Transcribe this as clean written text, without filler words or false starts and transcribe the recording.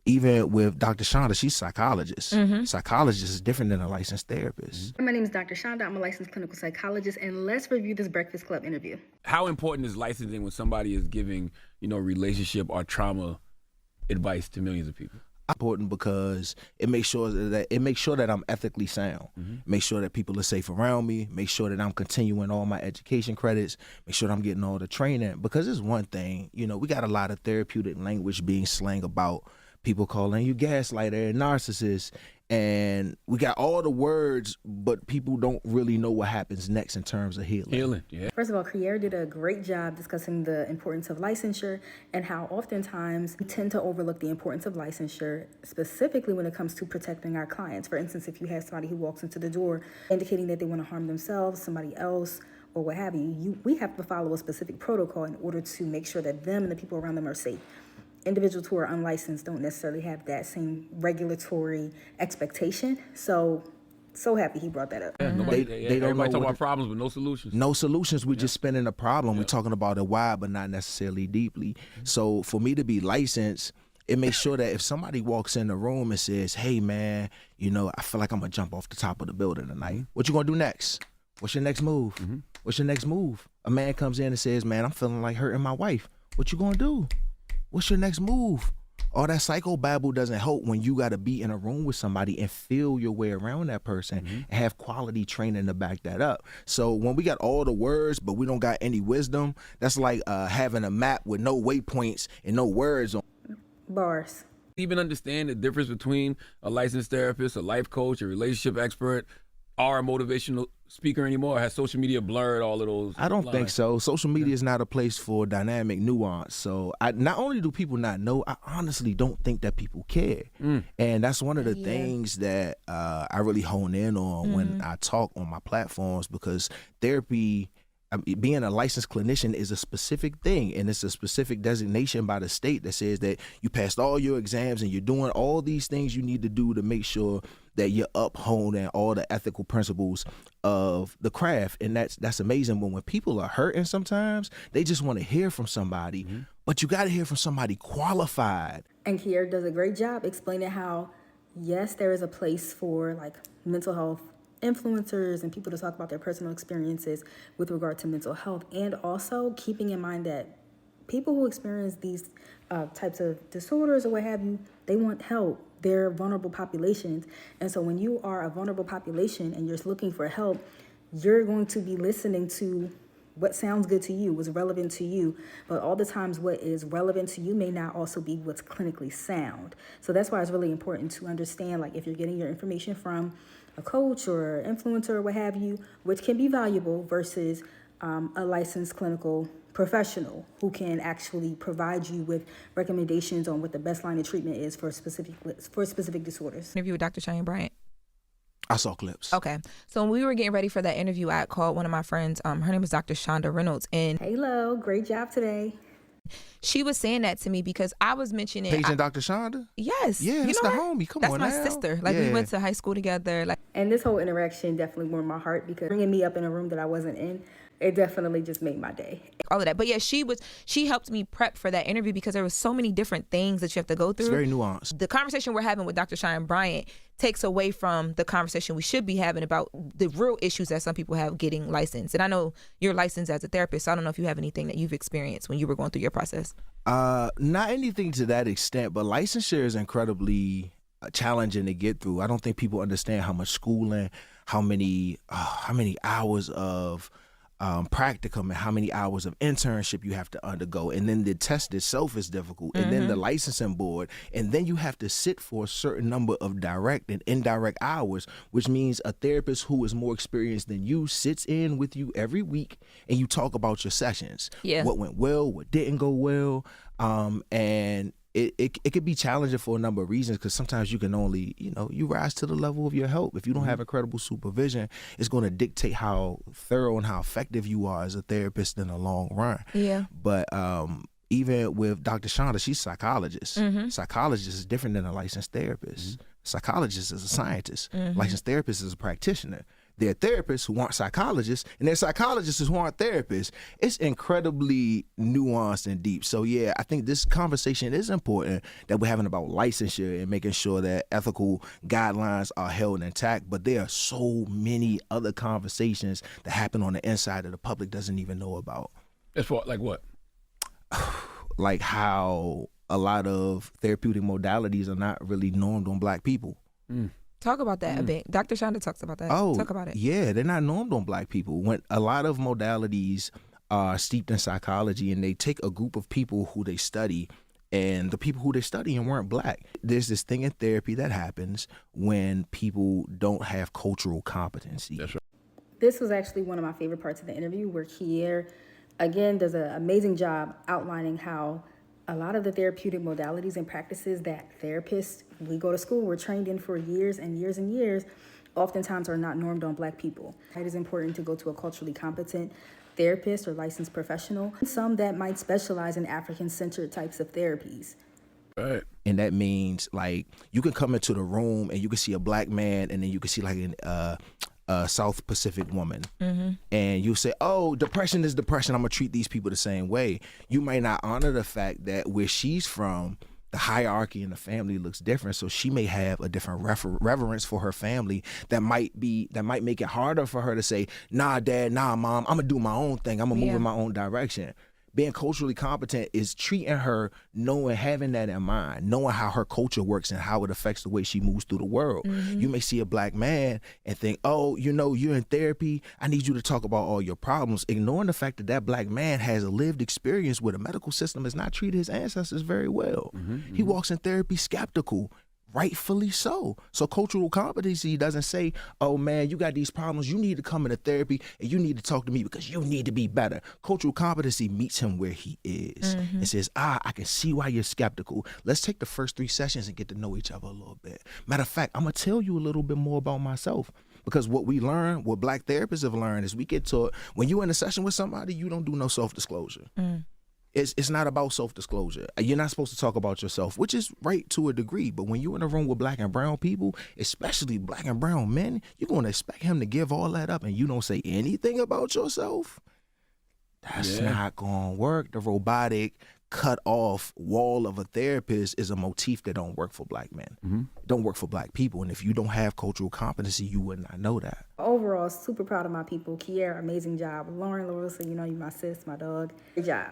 even with Dr. Chanda, she's a psychologist. Psychologist is different than a licensed therapist. My name is Dr. Chanda. I'm a licensed clinical psychologist, and let's review this Breakfast Club interview. How important is licensing when somebody is giving, relationship or trauma advice to millions of people? Important because it makes sure that I'm ethically sound. Make sure that people are safe around me. Make sure that I'm continuing all my education credits. Make sure that I'm getting all the training. Because it's one thing, we got a lot of therapeutic language being slang about people calling you gaslighter and narcissist, and we got all the words, but people don't really know what happens next in terms of healing. Yeah. First of all, Kier did a great job discussing the importance of licensure and how oftentimes we tend to overlook the importance of licensure, specifically when it comes to protecting our clients. For instance, if you have somebody who walks into the door indicating that they want to harm themselves, somebody else, or what have you, we have to follow a specific protocol in order to make sure that them and the people around them are safe. Individuals who are unlicensed don't necessarily have that same regulatory expectation. So happy he brought that up. Yeah, they don't talk about problems, but no solutions. No solutions. We're just spinning a problem. We're talking about it wide, but not necessarily deeply. So for me to be licensed, it makes sure that if somebody walks in the room and says, hey, man, I feel like I'm going to jump off the top of the building tonight. What you going to do next? What's your next move? What's your next move? A man comes in and says, man, I'm feeling like hurting my wife. What you going to do? What's your next move? All that psychobabble doesn't help when you got to be in a room with somebody and feel your way around that person and have quality training to back that up. So when we got all the words, but we don't got any wisdom, that's like having a map with no waypoints and no words on. Bars. Even understand the difference between a licensed therapist, a life coach, a relationship expert, or a motivational speaker anymore? Has social media blurred all of those I don't lines? think so. Social media is not a place for dynamic nuance. So not only do people not know, I honestly don't think that people care. And that's one of the things that I really hone in on when I talk on my platforms, because therapy, being a licensed clinician is a specific thing, and it's a specific designation by the state that says that you passed all your exams and you're doing all these things you need to do to make sure that you're upholding all the ethical principles of the craft. And that's amazing. But when people are hurting sometimes, they just want to hear from somebody, but you got to hear from somebody qualified. And Kier does a great job explaining how, yes, there is a place for like mental health influencers and people to talk about their personal experiences with regard to mental health, and also keeping in mind that people who experience these types of disorders or what have you, they want help. They're vulnerable populations. And so when you are a vulnerable population and you're looking for help, you're going to be listening to what sounds good to you, what's relevant to you. But all the times what is relevant to you may not also be what's clinically sound. So that's why it's really important to understand, like, if you're getting your information from a coach or influencer or what have you, which can be valuable, versus a licensed clinical professional who can actually provide you with recommendations on what the best line of treatment is for specific disorders. Interview with Dr. Cheyenne Bryant. I saw clips. Okay. So when we were getting ready for that interview, I called one of my friends. Her name is Dr. Chanda Reynolds. And Hello, great job today. she was saying that to me because I was mentioning Patient Dr. Chanda? Yes. Yeah, that's the homie. Come on now. That's my sister. Like, we went to high school together. Like, and this whole interaction definitely warmed my heart, because bringing me up in a room that I wasn't in, it definitely just made my day. All of that. But yeah, she helped me prep for that interview because there was so many different things that you have to go through. It's very nuanced. The conversation we're having with Dr. Cheyenne Bryant takes away from the conversation we should be having about the real issues that some people have getting licensed. And I know you're licensed as a therapist, so I don't know if you have anything that you've experienced when you were going through your process. Not anything to that extent, but licensure is incredibly challenging to get through. I don't think people understand how much schooling, how many hours of practicum and how many hours of internship you have to undergo, and then the test itself is difficult, and then the licensing board, and then you have to sit for a certain number of direct and indirect hours, which means a therapist who is more experienced than you sits in with you every week and you talk about your sessions, what went well, what didn't go well, and it could be challenging for a number of reasons, because sometimes you can only, you rise to the level of your help. If you don't have incredible supervision, it's going to dictate how thorough and how effective you are as a therapist in the long run. Yeah. But even with Dr. Chanda, she's a psychologist. Psychologist is different than a licensed therapist. Psychologist is a scientist. Licensed therapist is a practitioner. There are therapists who aren't psychologists, and there are psychologists who aren't therapists. It's incredibly nuanced and deep. So yeah, I think this conversation is important that we're having about licensure and making sure that ethical guidelines are held intact. But there are so many other conversations that happen on the inside that the public doesn't even know about. As far like what? Like how a lot of therapeutic modalities are not really normed on Black people. Talk about that a bit. Dr. Chanda talks about that. Talk about it. Yeah, they're not normed on Black people. When a lot of modalities are steeped in psychology, and they take a group of people who they study, and the people who they're studying weren't Black. There's this thing in therapy that happens when people don't have cultural competency. That's right. This was actually one of my favorite parts of the interview, where Kier, again, does an amazing job outlining how a lot of the therapeutic modalities and practices that therapists, we go to school, we're trained in for years and years and years, oftentimes are not normed on Black people. It is important to go to a culturally competent therapist or licensed professional, some that might specialize in African-centered types of therapies. Right. And that means, like, you can come into the room and you can see a Black man, and then you can see like a South Pacific woman, and you say, oh, depression is depression, I'm gonna treat these people the same way. You might not honor the fact that where she's from, the hierarchy in the family looks different, so she may have a different reverence for her family that might make it harder for her to say, nah, dad, nah, mom, I'm gonna do my own thing, I'm gonna move in my own direction. Being culturally competent is treating her, having that in mind, knowing how her culture works and how it affects the way she moves through the world. You may see a Black man and think, oh, you're in therapy, I need you to talk about all your problems, ignoring the fact that that Black man has a lived experience where the medical system has not treated his ancestors very well. He walks in therapy skeptical. Rightfully so. So cultural competency doesn't say, oh man, you got these problems, you need to come into therapy and you need to talk to me because you need to be better. Cultural competency meets him where he is and says, I can see why you're skeptical. Let's take the first 3 sessions and get to know each other a little bit. Matter of fact, I'm gonna tell you a little bit more about myself. Because what Black therapists have learned is we get taught, when you're in a session with somebody, you don't do no self-disclosure. It's not about self-disclosure. You're not supposed to talk about yourself, which is right to a degree. But when you're in a room with Black and brown people, especially Black and brown men, you're going to expect him to give all that up and you don't say anything about yourself? That's not going to work. The robotic, cut off wall of a therapist is a motif that don't work for Black men. Don't work for Black people. And if you don't have cultural competency, you would not know that. Overall, super proud of my people. Kier, amazing job. Lauren, Larissa, you my sis, my dog. Good job.